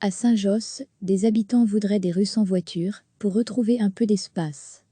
À Saint-Josse, des habitants voudraient des rues sans voiture, pour retrouver un peu d'espace.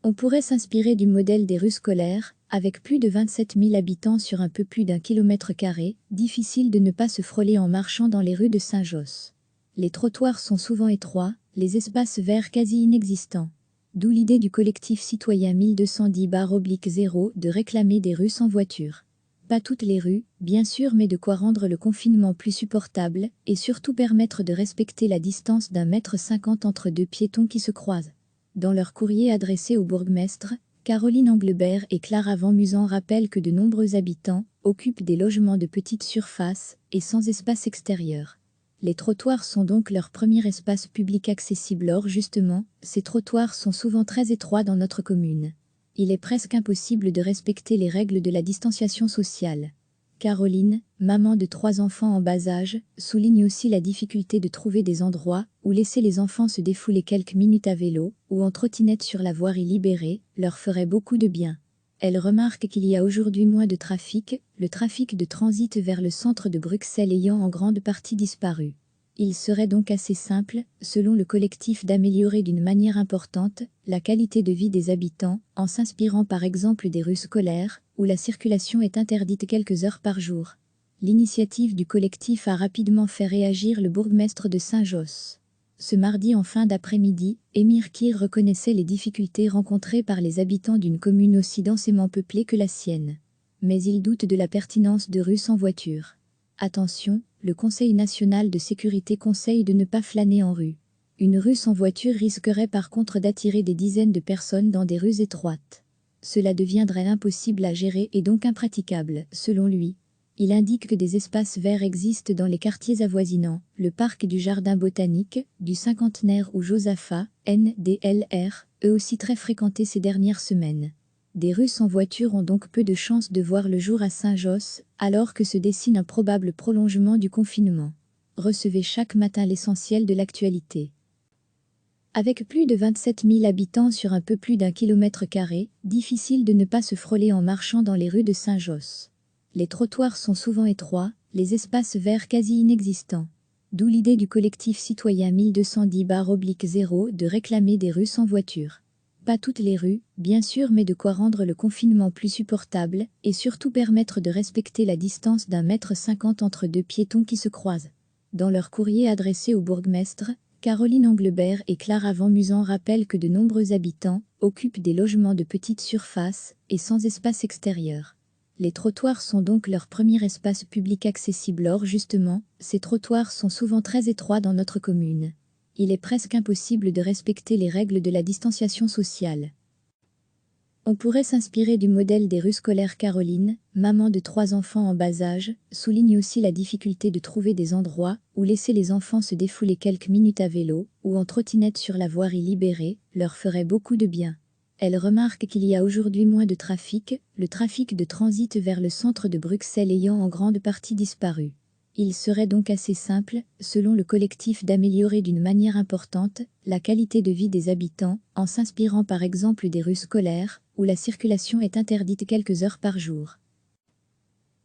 On pourrait s'inspirer du modèle des rues scolaires, avec plus de 27 000 habitants sur un peu plus d'1 km², difficile de ne pas se frôler en marchant dans les rues de Saint-Josse. Les trottoirs sont souvent étroits, les espaces verts quasi inexistants. D'où l'idée du collectif citoyen 1210-0 de réclamer des rues sans voiture. Pas toutes les rues, bien sûr, mais de quoi rendre le confinement plus supportable, et surtout permettre de respecter la distance d'1,50 m entre deux piétons qui se croisent. Dans leur courrier adressé au bourgmestre, Caroline Anglebert et Clara Van Musan rappellent que de nombreux habitants occupent des logements de petite surface et sans espace extérieur. Les trottoirs sont donc leur premier espace public accessible. Or justement, ces trottoirs sont souvent très étroits dans notre commune. Il est presque impossible de respecter les règles de la distanciation sociale. Caroline, maman de 3 enfants en bas âge, souligne aussi la difficulté de trouver des endroits où laisser les enfants se défouler quelques minutes à vélo ou en trottinette sur la voirie libérée leur ferait beaucoup de bien. Elle remarque qu'il y a aujourd'hui moins de trafic, le trafic de transit vers le centre de Bruxelles ayant en grande partie disparu. Il serait donc assez simple, selon le collectif, d'améliorer d'une manière importante la qualité de vie des habitants, en s'inspirant par exemple des rues scolaires, où la circulation est interdite quelques heures par jour. L'initiative du collectif a rapidement fait réagir le bourgmestre de Saint-Josse. Ce mardi en fin d'après-midi, Émir Kir reconnaissait les difficultés rencontrées par les habitants d'une commune aussi densément peuplée que la sienne. Mais il doute de la pertinence de rues sans voiture. Attention, le Conseil national de sécurité conseille de ne pas flâner en rue. Une rue sans voiture risquerait par contre d'attirer des dizaines de personnes dans des rues étroites. Cela deviendrait impossible à gérer et donc impraticable, selon lui. Il indique que des espaces verts existent dans les quartiers avoisinants, le parc du Jardin botanique, du Cinquantenaire ou Josaphat, NDLR, eux aussi très fréquentés ces dernières semaines. Des rues sans voiture ont donc peu de chances de voir le jour à Saint-Josse, alors que se dessine un probable prolongement du confinement. Recevez chaque matin l'essentiel de l'actualité. Avec plus de 27 000 habitants sur un peu plus d'1 km², difficile de ne pas se frôler en marchant dans les rues de Saint-Josse. Les trottoirs sont souvent étroits, les espaces verts quasi inexistants. D'où l'idée du collectif citoyen 1210-0 de réclamer des rues sans voiture. Pas toutes les rues, bien sûr, mais de quoi rendre le confinement plus supportable et surtout permettre de respecter la distance d'1,50 m entre deux piétons qui se croisent. Dans leur courrier adressé au bourgmestre, Caroline Anglebert et Clara Van Musan rappellent que de nombreux habitants occupent des logements de petite surface et sans espace extérieur. Les trottoirs sont donc leur premier espace public accessible. Or justement, ces trottoirs sont souvent très étroits dans notre commune. Il est presque impossible de respecter les règles de la distanciation sociale. On pourrait s'inspirer du modèle des rues scolaires. Caroline, maman de 3 enfants en bas âge, souligne aussi la difficulté de trouver des endroits où laisser les enfants se défouler quelques minutes à vélo ou en trottinette sur la voirie libérée leur ferait beaucoup de bien. Elle remarque qu'il y a aujourd'hui moins de trafic, le trafic de transit vers le centre de Bruxelles ayant en grande partie disparu. Il serait donc assez simple, selon le collectif, d'améliorer d'une manière importante la qualité de vie des habitants, en s'inspirant par exemple des rues scolaires, où la circulation est interdite quelques heures par jour.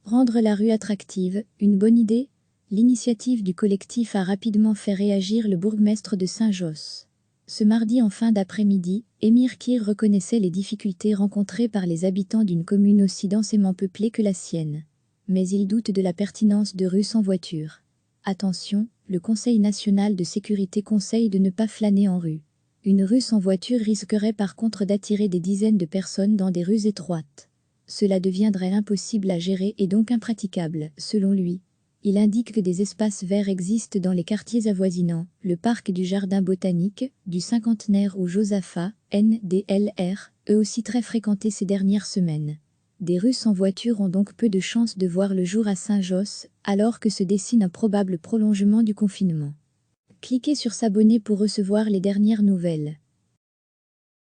Rendre la rue attractive, une bonne idée ? L'initiative du collectif a rapidement fait réagir le bourgmestre de Saint-Josse. Ce mardi en fin d'après-midi, Émir Kir reconnaissait les difficultés rencontrées par les habitants d'une commune aussi densément peuplée que la sienne. Mais il doute de la pertinence de rues sans voiture. Attention, le Conseil national de sécurité conseille de ne pas flâner en rue. Une rue sans voiture risquerait par contre d'attirer des dizaines de personnes dans des rues étroites. Cela deviendrait impossible à gérer et donc impraticable, selon lui. Il indique que des espaces verts existent dans les quartiers avoisinants, le parc du Jardin botanique, du Cinquantenaire ou Josaphat, NDLR, eux aussi très fréquentés ces dernières semaines. Des rues sans voiture ont donc peu de chances de voir le jour à Saint-Josse, alors que se dessine un probable prolongement du confinement. Cliquez sur s'abonner pour recevoir les dernières nouvelles.